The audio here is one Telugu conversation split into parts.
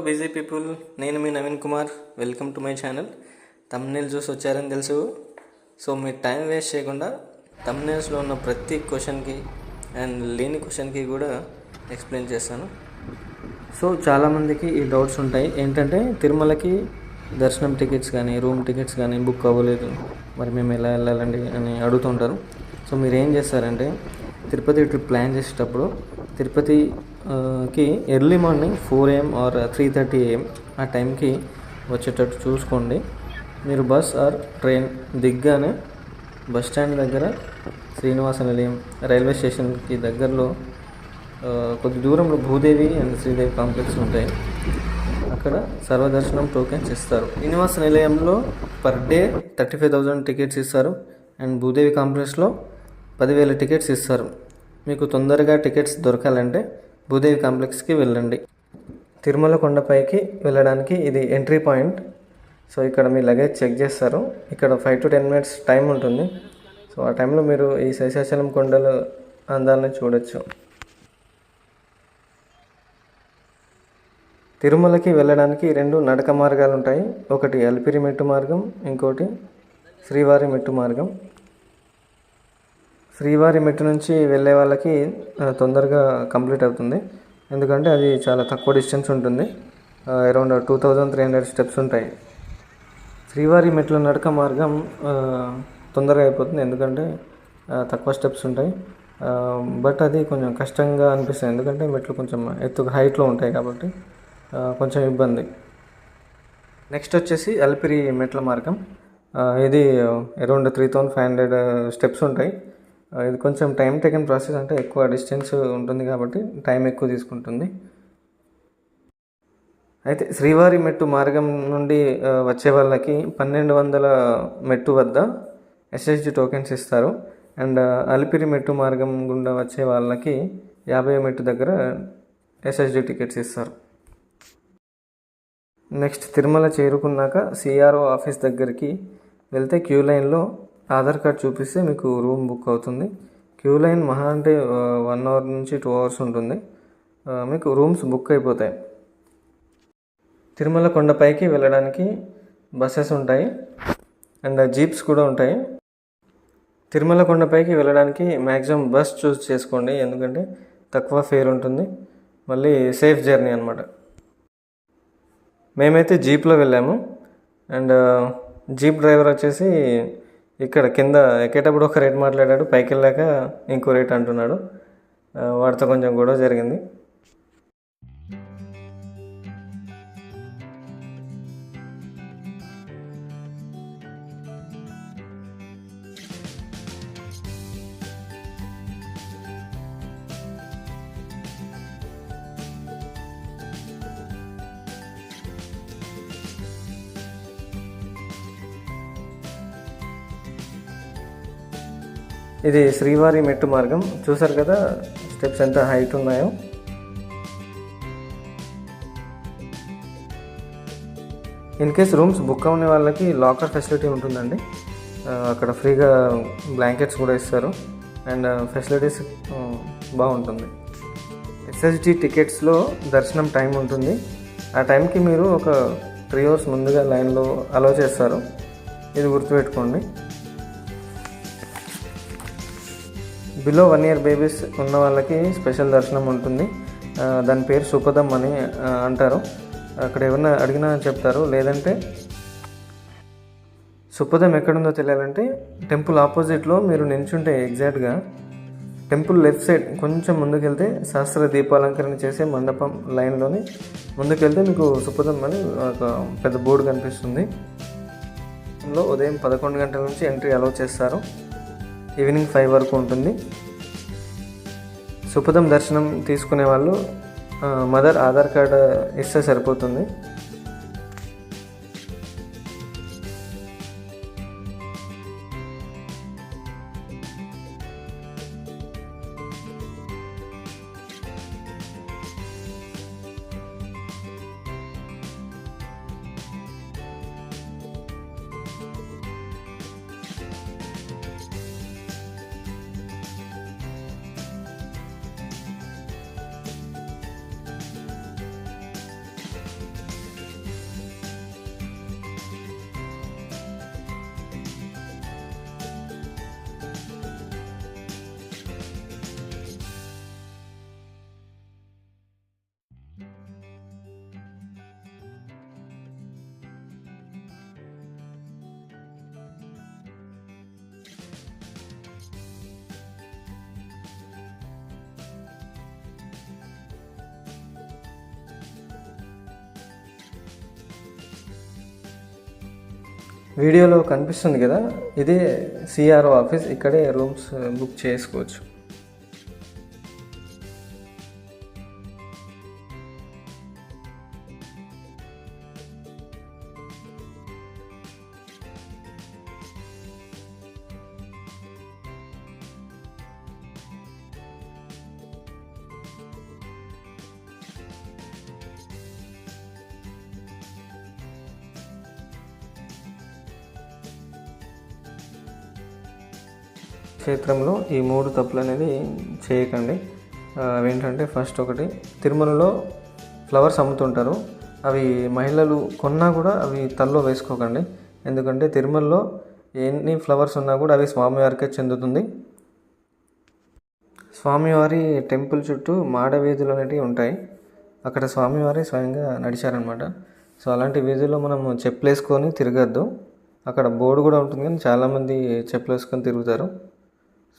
బిజీ పీపుల్, నేను మీ Naveen Kumar. Welcome to my channel. Thumbnail చూసి వచ్చారని తెలుసు. సో మీరు టైం వేస్ట్ చేయకుండా థంబ్నెయిల్స్లో ఉన్న ప్రతి క్వశ్చన్కి అండ్ లేని క్వశ్చన్కి కూడా ఎక్స్ప్లెయిన్ చేస్తాను. సో చాలామందికి ఈ డౌట్స్ ఉంటాయి. ఏంటంటే తిరుమలకి దర్శనం టికెట్స్ కానీ రూమ్ టికెట్స్ కానీ బుక్ అవ్వలేదు, మరి మేము ఎలా వెళ్ళాలండి అని అడుగుతుంటారు. సో మీరు ఏం చేస్తారంటే తిరుపతి ట్రిప్ ప్లాన్ చేసేటప్పుడు తిరుపతికి early morning 4 AM or 3:30 AM ఆ టైంకి వచ్చేటట్టు చూసుకోండి. మీరు బస్ ఆర్ ట్రైన్ దిగ్గానే బస్ స్టాండ్ దగ్గర శ్రీనివాస నిలయం రైల్వే స్టేషన్కి దగ్గరలో కొద్ది దూరంలో భూదేవి అండ్ శ్రీదేవి కాంప్లెక్స్ ఉంటాయి. అక్కడ సర్వదర్శనం టోకెన్స్ ఇస్తారు. శ్రీనివాస నిలయంలో పర్ డే 35,000 టికెట్స్ ఇస్తారు అండ్ భూదేవి కాంప్లెక్స్లో 10,000 టికెట్స్ ఇస్తారు. మీకు తొందరగా టికెట్స్ దొరకాలంటే భూదేవి కాంప్లెక్స్కి వెళ్ళండి. తిరుమల కొండపైకి వెళ్ళడానికి ఇది ఎంట్రీ పాయింట్. సో ఇక్కడ మీ లగేజ్ చెక్ చేస్తారు. ఇక్కడ 5 to 10 minutes టైం ఉంటుంది. సో ఆ టైంలో మీరు ఈ శేషాచలం కొండల అందాలని చూడొచ్చు. తిరుమలకి వెళ్ళడానికి 2 నడక మార్గాలు ఉంటాయి. ఒకటి అలిపిరి మెట్టు మార్గం, ఇంకోటి శ్రీవారి మెట్టు మార్గం. శ్రీవారి మెట్టు నుంచి వెళ్ళే వాళ్ళకి తొందరగా కంప్లీట్ అవుతుంది, ఎందుకంటే అది చాలా తక్కువ డిస్టెన్స్ ఉంటుంది. అరౌండ్ 2,300 స్టెప్స్ ఉంటాయి. శ్రీవారి మెట్ల నడక మార్గం తొందరగా అయిపోతుంది, ఎందుకంటే తక్కువ స్టెప్స్ ఉంటాయి. బట్ అది కొంచెం కష్టంగా అనిపిస్తుంది, ఎందుకంటే మెట్లు కొంచెం ఎత్తుగా హైట్లో ఉంటాయి కాబట్టి కొంచెం ఇబ్బంది. నెక్స్ట్ వచ్చేసి అలిపిరి మెట్ల మార్గం. ఇది అరౌండ్ 3,500 స్టెప్స్ ఉంటాయి. ఇది కొంచెం టైం టేకన్ ప్రాసెస్, అంటే ఎక్కువ డిస్టెన్స్ ఉంటుంది కాబట్టి టైం ఎక్కువ తీసుకుంటుంది. అయితే శ్రీవారి మెట్టు మార్గం నుండి వచ్చే వాళ్ళకి 1,200 మెట్టు వద్ద SSG టోకెన్స్ ఇస్తారు. అండ్ అలిపిరి మెట్టు మార్గం గుండా వచ్చే వాళ్ళకి 50 మెట్టు దగ్గర SSG టికెట్స్ ఇస్తారు. నెక్స్ట్ తిరుమల చేరుకున్నాక CRO ఆఫీస్ దగ్గరికి వెళ్తే క్యూ లైన్లో ఆధార్ కార్డ్ చూపిస్తే మీకు రూమ్ బుక్ అవుతుంది. క్యూ లైన్ మహా అంటే 1 hour నుంచి 2 hours ఉంటుంది. మీకు రూమ్స్ బుక్ అయిపోతాయి. తిరుమల కొండపైకి వెళ్ళడానికి బస్సెస్ ఉంటాయి అండ్ జీప్స్ కూడా ఉంటాయి. తిరుమల కొండపైకి వెళ్ళడానికి మ్యాక్సిమం బస్ చూస్ చేసుకోండి, ఎందుకంటే తక్కువ ఫేర్ ఉంటుంది, మళ్ళీ సేఫ్ జర్నీ అనమాట. మేమైతే జీప్లో వెళ్ళాము అండ్ జీప్ డ్రైవర్ వచ్చేసి ఇక్కడ కింద ఎక్కేటప్పుడు ఒక రేట్ మాట్లాడాడు, పైకి వెళ్ళాక ఇంకో రేట్ అంటున్నాడు. వాడితో కొంచెం గొడవ జరిగింది. ఇది శ్రీవారి మెట్టు మార్గం. చూసారు కదా స్టెప్స్ ఎంత హైట్ ఉన్నాయో. ఇన్ కేస్ రూమ్స్ బుక్ అవ్వని వాళ్ళకి లాకర్ ఫెసిలిటీ ఉంటుందండి. అక్కడ ఫ్రీగా బ్లాంకెట్స్ కూడా ఇస్తారు అండ్ ఫెసిలిటీస్ బాగుంటుంది. SSG టికెట్స్లో దర్శనం టైం ఉంటుంది. ఆ టైంకి మీరు ఒక 3 hours ముందుగా లైన్లో అలౌ చేస్తారు. ఇది గుర్తుపెట్టుకోండి. బిలో 1 year బేబీస్ ఉన్న వాళ్ళకి స్పెషల్ దర్శనం ఉంటుంది. దాని పేరు సుపదం అని అంటారు. అక్కడ ఎవరైనా అడిగినా చెప్తారు. లేదంటే సుపదం ఎక్కడుందో తెలియాలంటే టెంపుల్ ఆపోజిట్లో మీరు నిల్చుంటే ఎగ్జాక్ట్గా టెంపుల్ లెఫ్ట్ సైడ్ కొంచెం ముందుకెళ్తే సహస్ర దీపాలంకరణ చేసే మండపం లైన్లోని ముందుకెళ్తే మీకు సుపదం అని ఒక పెద్ద బోర్డు కనిపిస్తుంది. ఉదయం 11 గంటల నుంచి ఎంట్రీ అలౌ చేస్తారు. ఈవినింగ్ 5 వరకు ఉంటుంది. సుపదం దర్శనం తీసుకునే వాళ్ళు మదర్ ఆధార్ కార్డ్ ఇస్తే సరిపోతుంది. వీడియోలో కనిపిస్తుంది కదా, ఇదే సిఆర్ఓ ఆఫీస్. ఇక్కడే రూమ్స్ బుక్ చేసుకోవచ్చు. క్షేత్రంలో ఈ 3 తప్పులు అనేది చేయకండి. అవేంటంటే, ఫస్ట్ ఒకటి, తిరుమలలో ఫ్లవర్స్ అమ్ముతుంటారు. అవి మహిళలు కొన్నా కూడా అవి తలలో వేసుకోకండి. ఎందుకంటే తిరుమలలో ఎన్ని ఫ్లవర్స్ ఉన్నా కూడా అవి స్వామివారికే చెందుతుంది. స్వామివారి టెంపుల్ చుట్టూ మాడ వీధులు అనేటివి ఉంటాయి. అక్కడ స్వామివారి స్వయంగా నడిచారనమాట. సో అలాంటి వీధుల్లో మనం చెప్పులు వేసుకొని తిరగద్దు. అక్కడ బోర్డు కూడా ఉంటుంది, కానీ చాలామంది చెప్పులు వేసుకొని తిరుగుతారు.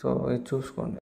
సో ఇది చూసుకోండి.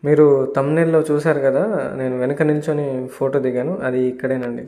మీరు థంబ్నెయిల్లో చూశారు కదా, నేను వెనక నిల్చొని ఫోటో దిగాను, అది ఇక్కడేనండి.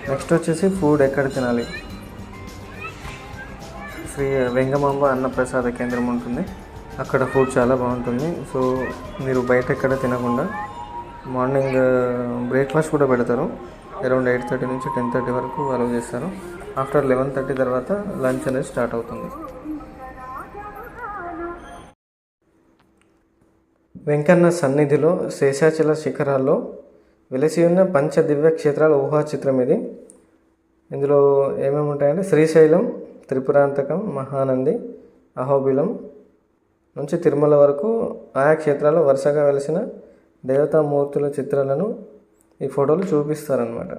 నెక్స్ట్ వచ్చేసి ఫుడ్ ఎక్కడ తినాలి. శ్రీ వెంగమాంబ అన్నప్రసాద కేంద్రం ఉంటుంది, అక్కడ ఫుడ్ చాలా బాగుంటుంది. సో మీరు బయట ఎక్కడ తినకుండా మార్నింగ్ బ్రేక్ఫాస్ట్ కూడా పెడతారు. అరౌండ్ 8:30 నుంచి 10:30 వరకు అలౌ చేస్తారు. ఆఫ్టర్ 11:30 తర్వాత లంచ్ అనేది స్టార్ట్ అవుతుంది. వెంకన్న సన్నిధిలో శేషాచల శిఖరాల్లో వెలిసి ఉన్న పంచదివ్య క్షేత్రాల ఊహా చిత్రం ఇది. ఇందులో ఏమేమి ఉంటాయంటే, శ్రీశైలం, త్రిపురాంతకం, మహానంది, అహోబిలం నుంచి తిరుమల వరకు ఆయా క్షేత్రాల్లో వరుసగా వెలిసిన దేవతామూర్తుల చిత్రాలను ఈ ఫోటోలు చూపిస్తారన్నమాట.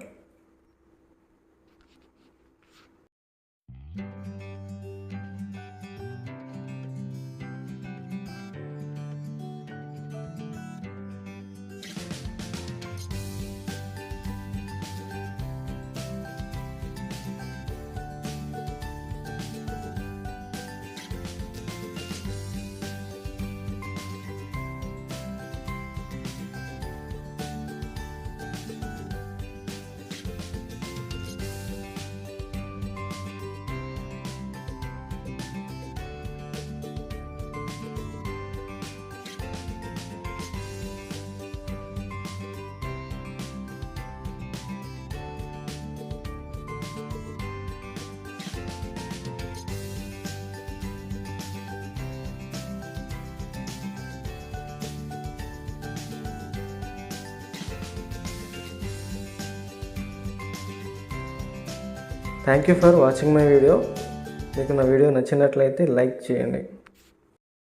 Thank you for watching my video. మీకు నా వీడియో నచ్చినట్లయితే లైక్ చేయండి.